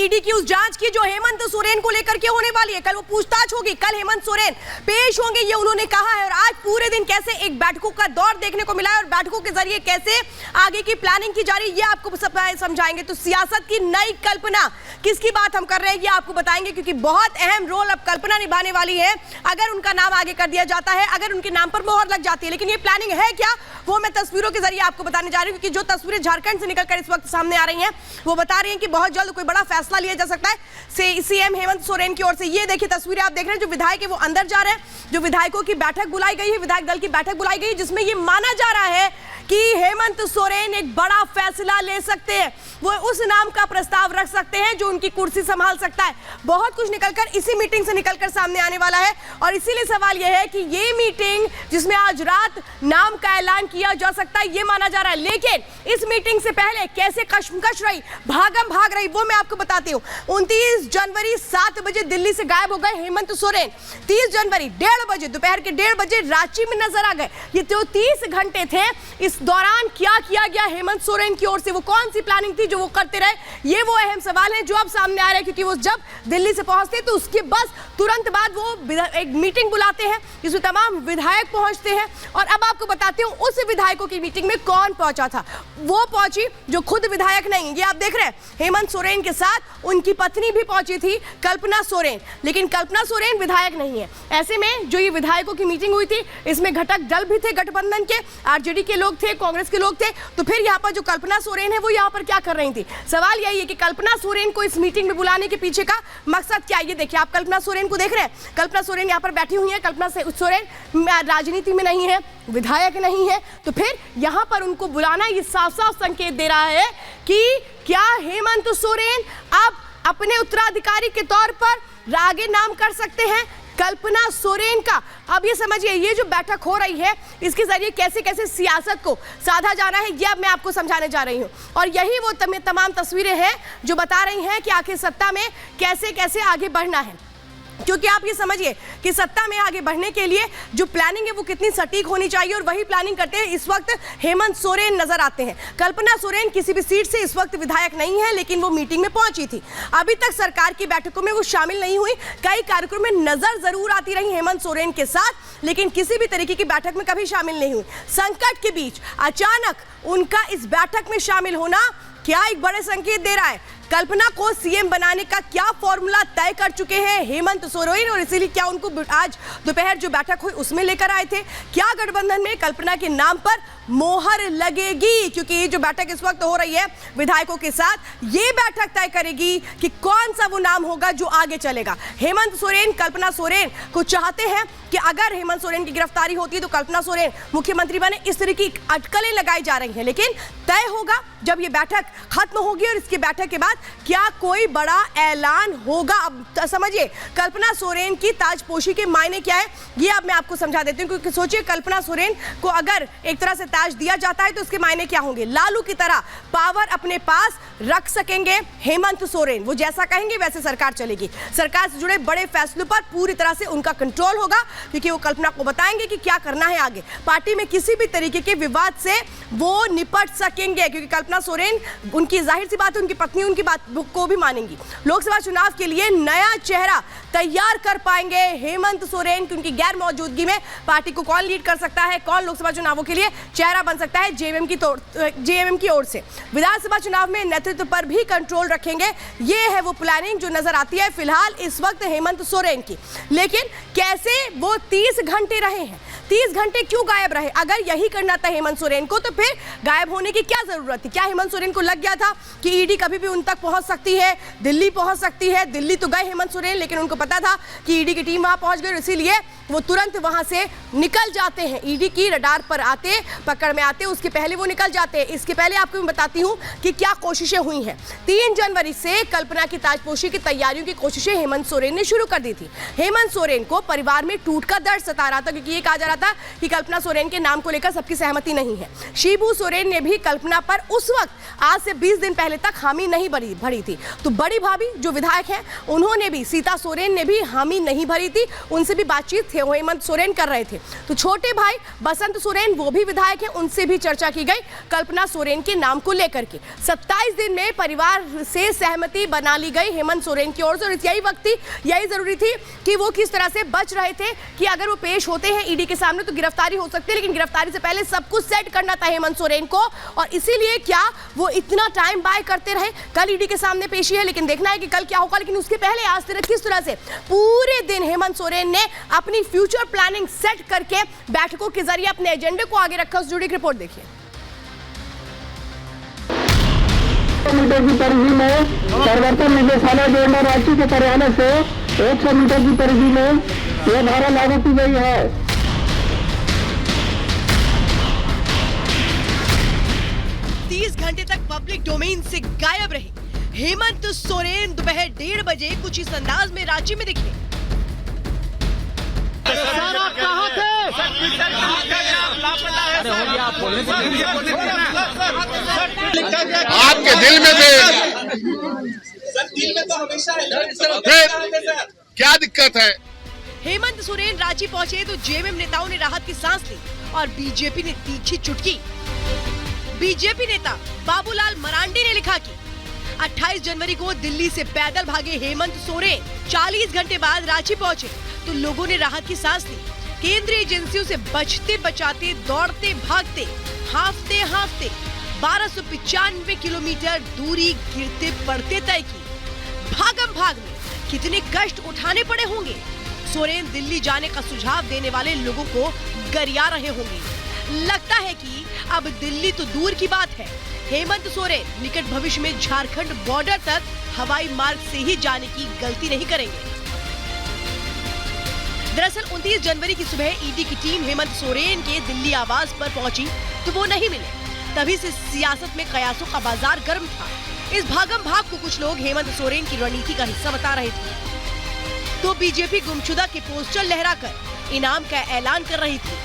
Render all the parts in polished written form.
ED की उस जांच की जो हेमंत सोरेन को लेकर के होने वाली है। कल वो पूछताछ होगी, कल हेमंत सोरेन पेश होंगे, ये उन्होंने कहा है। और आज पूरे दिन कैसे एक बैठकों का दौर देखने को मिला है और बैठकों के जरिए कैसे आगे की प्लानिंग की जा रही है, ये आपको समझाएंगे। तो सियासत की नई कल्पना, किसकी बात हम कर रहे हैं ये आपको बताएंगे, क्योंकि बहुत अहम रोल अब कल्पना निभाने वाली है अगर उनका नाम आगे कर दिया जाता है, अगर उनके नाम पर मोहर लग जाती है। लेकिन ये प्लानिंग है क्या, वो मैं तस्वीरों के जरिए आपको बताने जा रही हूँ, क्योंकि जो तस्वीरें झारखंड से निकलकर इस वक्त सामने आ रही हैं वो बता रही हैं कि बहुत जल्द कोई बड़ा फैसला लिया जा सकता है सीएम हेमंत सोरेन की ओर से। ये देखिए तस्वीरें आप देख रहे हैं, जो विधायक है वो अंदर जा रहे हैं, जो विधायकों की बैठक बुलाई गई है, विधायक दल की बैठक बुलाई गई है, जिसमें ये माना जा रहा है कि हेमंत सोरेन एक बड़ा फैसला ले सकते हैं, वो उस नाम का प्रस्ताव रख सकते हैं जो उनकी कुर्सी संभाल सकता है। बहुत कुछ निकलकर इसी मीटिंग से निकलकर सामने आने वाला है और इसीलिए सवाल यह है कि ये मीटिंग जिसमें आज रात नाम का ऐलान किया जा सकता है ये माना जा रहा है। लेकिन इस मीटिंग से पहले कैसे कशमकश रही, भागम भाग रही, वो मैं आपको बताती हूँ। 29 जनवरी 7 बजे दिल्ली से गायब हो गए हेमंत सोरेन। 30 जनवरी 1:30 बजे, दोपहर के 1:30 बजे रांची में नजर आ गए। ये तो 30 घंटे थे। इस दौरान क्या किया गया हेमंत सोरेन की ओर से, वो कौन सी प्लानिंग थी जो वो करते रहे, ये वो अहम सवाल है जो अब सामने आ रहे हैं। क्योंकि वो जब दिल्ली से पहुंचते तो उसके बस तुरंत बाद वो एक मीटिंग बुलाते हैं जिसमें तमाम विधायक पहुंचते हैं। और अब आपको बताती हूँ उस विधायकों की मीटिंग में कौन पहुंचा था। वो पहुंची जो खुद विधायक नहीं, ये आप देख रहे हैं, हेमंत सोरेन के साथ उनकी पत्नी भी पहुंची थी, कल्पना सोरेन। लेकिन कल्पना सोरेन विधायक नहीं है। ऐसे में जो ये विधायकों की मीटिंग हुई थी इसमें घटक दल भी थे, गठबंधन के आरजेडी के लोग थे, कांग्रेस के लोग थे। तो फिर यहाँ पर जो कल्पना सोरेन है वो यहाँ पर क्या कर रही थी, सवाल यही है कि कल्पना सोरेन को इस मीटिंग में बुलाने के पीछे का मकसद क्या है। ये देखिए आप कल्पना सोरेन को देख रहे हैं, कल्पना सोरेन यहाँ पर बैठी हुई है। कल्पना सोरेन राजनीति में नहीं है, विधायक नहीं है, तो फिर यहाँ पर उनको बुलाना ये साफ साफ संकेत दे रहा है कि क्या हेमंत सोरेन अब अपने उत्तराधिकारी के तौर पर आगे नाम कर सकते हैं कल्पना सोरेन का। अब ये समझिए ये जो बैठक हो रही है इसके जरिए कैसे कैसे सियासत को साधा जाना है ये अब मैं आपको समझाने जा रही हूँ। और यही वो तमाम तस्वीरें हैं जो बता रही हैं कि आखिर सत्ता में कैसे कैसे आगे बढ़ना है। क्योंकि आप ये समझिए कि सत्ता में आगे बढ़ने के लिए जो प्लानिंग है वो कितनी सटीक होनी चाहिए, और वही प्लानिंग करते हैं इस वक्त हेमंत सोरेन नजर आते हैं। कल्पना सोरेन किसी भी सीट से इस वक्त विधायक नहीं है, लेकिन वो मीटिंग में पहुंची थी। अभी तक सरकार की बैठकों में वो शामिल नहीं हुई, कई कार्यक्रमों में नजर जरूर आती रही हेमंत सोरेन के साथ, लेकिन किसी भी तरीके की बैठक में कभी शामिल नहीं हुई। संकट के बीच अचानक उनका इस बैठक में शामिल होना क्या एक बड़े संकेत दे रहा है। कल्पना को सीएम बनाने का क्या फॉर्मूला तय कर चुके हैं हेमंत सोरेन, और इसीलिए क्या उनको आज दोपहर जो बैठक हुई उसमें लेकर आए थे। क्या गठबंधन में कल्पना के नाम पर मोहर लगेगी, क्योंकि ये जो बैठक इस वक्त हो रही है विधायकों के साथ, ये बैठक तय करेगी कि कौन सा वो नाम होगा जो आगे चलेगा। हेमंत सोरेन कल्पना सोरेन को चाहते हैं कि अगर हेमंत सोरेन की गिरफ्तारी होती है तो कल्पना सोरेन मुख्यमंत्री बने, इस तरह की अटकलें लगाई जा रही हैं। लेकिन तय होगा जब ये बैठक खत्म होगी और इसकी बैठक के बाद क्या कोई बड़ा ऐलान होगा। अब समझिए कल्पना सोरेन की ताजपोशी के मायने क्या है ये अब मैं आपको समझा देती हूँ। क्योंकि सोचिए कल्पना सोरेन को अगर एक तरह से ताज दिया जाता है तो उसके मायने क्या होंगे। लालू की तरह पावर अपने पास रख सकेंगे हेमंत सोरेन, वो जैसा कहेंगे वैसे सरकार चलेगी। सरकार से जुड़े बड़े फैसलों पर पूरी तरह से उनका कंट्रोल होगा, क्योंकि वो कल्पना को बताएंगे कि क्या करना है आगे। पार्टी में किसी भी तरीके के विवाद से वो निपट सकेंगे, क्योंकि कल्पना सोरेन उनकी जाहिर सी बात है उनकी पत्नी उनकी बात को भी मानेंगी। लोकसभा चुनाव के लिए नया चेहरा तैयार कर पाएंगे हेमंत सोरेन की उनकी गैर मौजूदगी में। पार्टी को कौन लीड कर सकता है, कौन लोकसभा चुनावों के लिए चेहरा बन सकता है जेएमएम की ओर से। विधानसभा चुनाव में नेतृत्व पर भी कंट्रोल रखेंगे, ये है वो प्लानिंग जो नजर आती है फिलहाल इस वक्त हेमंत सोरेन की। लेकिन कैसे वो 30 घंटे रहे हैं, 30 घंटे क्यों गायब रहे। अगर यही करना था हेमंत सोरेन को तो फिर गायब होने की क्या जरूरत थी। क्या हेमंत सोरेन को लग गया था कि ईडी कभी भी उन तक पहुंच सकती है, दिल्ली पहुंच सकती है। दिल्ली तो गए हेमंत सोरेन, लेकिन उनको पता था कि ईडी की टीम वहां पहुंच गई, इसीलिए वो तुरंत वहां से निकल जाते हैं। ईडी की रडार पर आते, पकड़ में आते, उसके पहले वो निकल जाते हैं। इसके पहले आपको मैं बताती हूं कि क्या कोशिशें हुई हैं। 3 जनवरी से कल्पना की ताजपोशी की तैयारियों की कोशिशें हेमंत सोरेन ने शुरू कर दी थी। हेमंत सोरेन को परिवार में टूट का दर्द सता रहा था, क्योंकि ये कहा जा रहा था कि कल्पना सोरेन के नाम को लेकर सबकी सहमति नहीं है। शिबू सोरेन ने भी कल्पना पर उस वक्त आज से 20 दिन पहले तक हामी नहीं भरी भरी थी। तो बड़ी भाभी जो विधायक हैं उन्होंने भी, सीता सोरेन ने भी हामी नहीं भरी थी, उनसे भी बातचीत थे, हेमंत सोरेन कर रहे थे। तो छोटे भाई बसंत सोरेन वो भी विधायक हैं, उनसे भी चर्चा की गई कल्पना सोरेन के नाम को लेकर के। 27 दिन में परिवार से सहमति बना ली गई हेमंत सोरेन की ओर से। और यही वक्त थी, यही जरूरी थी कि वो किस तरह से बच रहे थे कि अगर वो पेश होते हैं ईडी के सामने तो गिरफ्तारी हो सकती है, लेकिन गिरफ्तारी से पहले सब कुछ सेट करना था हेमंत सोरेन को। और इसीलिए क्या वो इतना टाइम बाय करते रहे। कल ईडी के सामने पेशी है, लेकिन देखना है कि कल क्या होगा। लेकिन उसके पहले आज तक किस तरह से पूरे दिन हेमंत सोरेन ने अपनी फ्यूचर प्लानिंग सेट करके बैठकों के जरिए अपने एजेंडे को आगे रखा, उस जुड़ी रिपोर्ट देखिए। मीटर की परिधि में परिवर्तन निदेशालय जोड़ना रांची के कार्यालय से 100 मीटर की परिधि में यह धारा लागू की गई है। 30 घंटे तक पब्लिक डोमेन से गायब रहे हेमंत सोरेन दोपहर 1:30 बजे कुछ इस अंदाज में रांची में दिखे। सर आप कहाँ थे? आपके दिल में थे, क्या दिक्कत है? हेमंत सोरेन रांची पहुंचे तो जेएमएम नेताओं ने राहत की सांस ली और बीजेपी ने तीखी चुटकी। बीजेपी नेता बाबूलाल मरांडी ने लिखा कि 28 जनवरी को दिल्ली से पैदल भागे हेमंत सोरेन 40 घंटे बाद रांची पहुंचे तो लोगों ने राहत की सांस ली। केंद्रीय एजेंसियों से बचते बचाते, दौड़ते भागते, हांफते हांफते 1295 किलोमीटर दूरी गिरते पड़ते तय की। भागम भाग में कितने कष्ट उठाने पड़े होंगे। सोरेन दिल्ली जाने का सुझाव देने वाले लोगों को गरिया रहे होंगे। लगता है कि अब दिल्ली तो दूर की बात है, हेमंत सोरेन निकट भविष्य में झारखंड बॉर्डर तक हवाई मार्ग से ही जाने की गलती नहीं करेंगे। दरअसल 29 जनवरी की सुबह ईडी की टीम हेमंत सोरेन के दिल्ली आवास पर पहुंची तो वो नहीं मिले। तभी से सियासत में कयासों का बाजार गर्म था। इस भागम भाग को कुछ लोग हेमंत सोरेन की रणनीति का हिस्सा बता रहे थे तो बीजेपी गुमशुदा के पोस्टर लहराकर इनाम का ऐलान कर रही थी।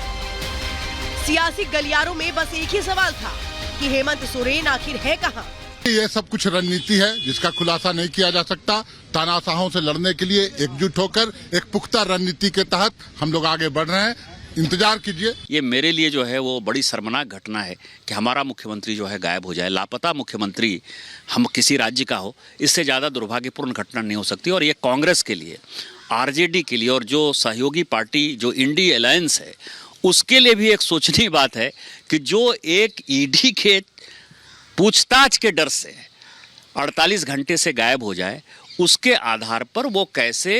सियासी गलियारों में बस एक ही सवाल था कि हेमंत सोरेन आखिर है कहां? ये सब कुछ रणनीति है जिसका खुलासा नहीं किया जा सकता। तानाशाहों से लड़ने के लिए एकजुट होकर एक पुख्ता रणनीति के तहत हम लोग आगे बढ़ रहे हैं। इंतजार कीजिए। ये मेरे लिए जो है वो बड़ी शर्मनाक घटना है कि हमारा मुख्यमंत्री जो है गायब हो जाए। लापता मुख्यमंत्री हम किसी राज्य का हो, इससे ज़्यादा दुर्भाग्यपूर्ण घटना नहीं हो सकती। और ये कांग्रेस के लिए, आरजेडी के लिए और जो सहयोगी पार्टी जो इंडी अलायंस है उसके लिए भी एक सोचनीय बात है कि जो एक ईडी के पूछताछ के डर से 48 घंटे से गायब हो जाए, उसके आधार पर वो कैसे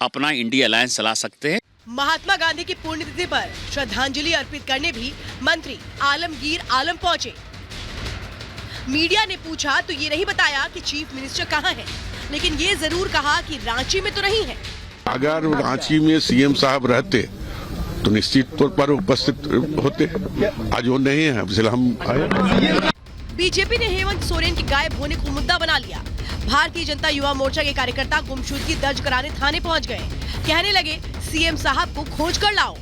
अपना इंडी अलायंस चला सकते हैं। महात्मा गांधी की पुण्यतिथि पर श्रद्धांजलि अर्पित करने भी मंत्री आलमगीर आलम पहुंचे। मीडिया ने पूछा तो ये नहीं बताया कि चीफ मिनिस्टर कहां है, लेकिन ये जरूर कहा कि रांची में तो नहीं है। अगर रांची में सीएम साहब रहते तो निश्चित तौर पर उपस्थित होते। आज वो नहीं है, इसलिए हम आए। बीजेपी ने हेमंत सोरेन के गायब होने को मुद्दा बना लिया। भारतीय जनता युवा मोर्चा के कार्यकर्ता गुमशुदगी दर्ज कराने थाने पहुंच गए। कहने लगे सीएम साहब को खोज कर लाओ।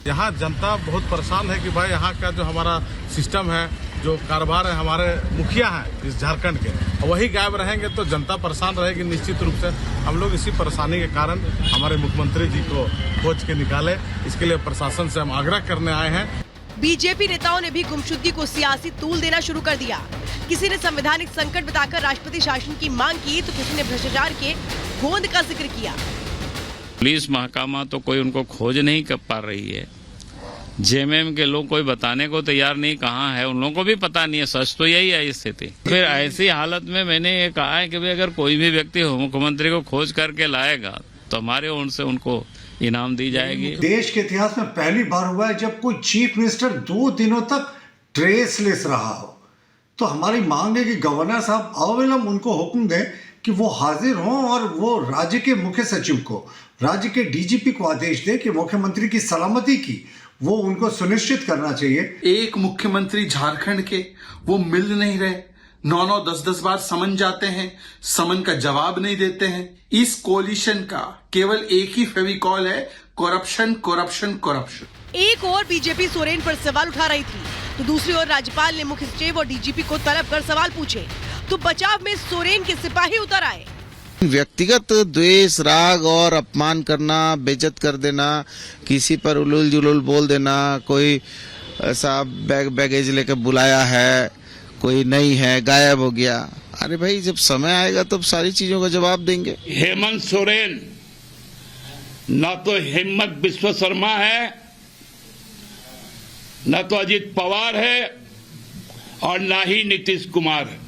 यहाँ जनता बहुत परेशान है कि भाई यहाँ का जो हमारा सिस्टम है, जो कारोबार है, हमारे मुखिया हैं इस झारखंड के, वही गायब रहेंगे तो जनता परेशान रहेगी निश्चित रूप से। हम लोग इसी परेशानी के कारण हमारे मुख्यमंत्री जी को खोज के निकाले, इसके लिए प्रशासन से हम आग्रह करने आए हैं। बीजेपी नेताओं ने भी गुमशुदगी को सियासी तूल देना शुरू कर दिया। किसी ने संवैधानिक संकट बताकर राष्ट्रपति शासन की मांग की तो किसी ने भ्रष्टाचार के गोंद का जिक्र किया। पुलिस महकमा तो कोई उनको खोज नहीं कर पा रही है। जेएमएम के लोग कोई बताने को तैयार नहीं कहाँ है, उन लोगों को भी पता नहीं है। सच तो यही है स्थिति। फिर ऐसी हालत में मैंने ये कहा है कि भाई अगर कोई भी व्यक्ति मुख्यमंत्री को खोज करके लाएगा तो हमारे ओर से उनको इनाम दी जाएगी। देश के इतिहास में पहली बार हुआ है जब कोई चीफ मिनिस्टर 2 दिनों तक ट्रेसलेस रहा हो। तो हमारी मांग है कि गवर्नर साहब अविलंब उनको हुक्म दें कि वो हाजिर हों और वो राज्य के मुख्य सचिव को, राज्य के डीजीपी को आदेश दे कि मुख्यमंत्री की सलामती की वो उनको सुनिश्चित करना चाहिए। एक मुख्यमंत्री झारखंड के वो मिल नहीं रहे, 9-9, 10-10 बार समन जाते हैं, समन का जवाब नहीं देते हैं। इस कोलिशन का केवल एक ही फेविकॉल है, करप्शन करप्शन करप्शन। एक और बीजेपी सोरेन पर सवाल उठा रही थी तो दूसरी ओर राज्यपाल ने मुख्य सचिव और डीजीपी को तलब कर सवाल पूछे। तो बचाव में सोरेन के सिपाही उतर आए। व्यक्तिगत द्वेष, राग और अपमान करना, बेइज्जत कर देना, किसी पर उलूल जुलूल बोल देना, कोई ऐसा बैगेज लेकर बुलाया है, कोई नहीं है, गायब हो गया। अरे भाई, जब समय आएगा तब सारी चीजों का जवाब देंगे। हेमंत सोरेन ना तो हिम्मत विश्व शर्मा है, न तो अजित पवार है और ना ही नीतीश कुमार है।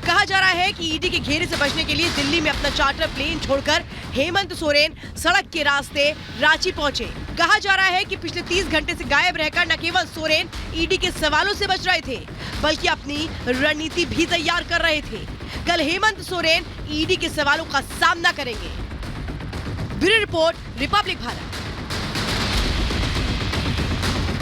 कहा जा रहा है कि ईडी के घेरे से बचने के लिए दिल्ली में अपना चार्टर प्लेन छोड़कर हेमंत सोरेन सड़क के रास्ते रांची पहुंचे। कहा जा रहा है कि पिछले 30 घंटे से गायब रहकर न केवल सोरेन ईडी के सवालों से बच रहे थे, बल्कि अपनी रणनीति भी तैयार कर रहे थे। कल हेमंत सोरेन ईडी के सवालों का सामना करेंगे। Bureau report, Republic Bharat.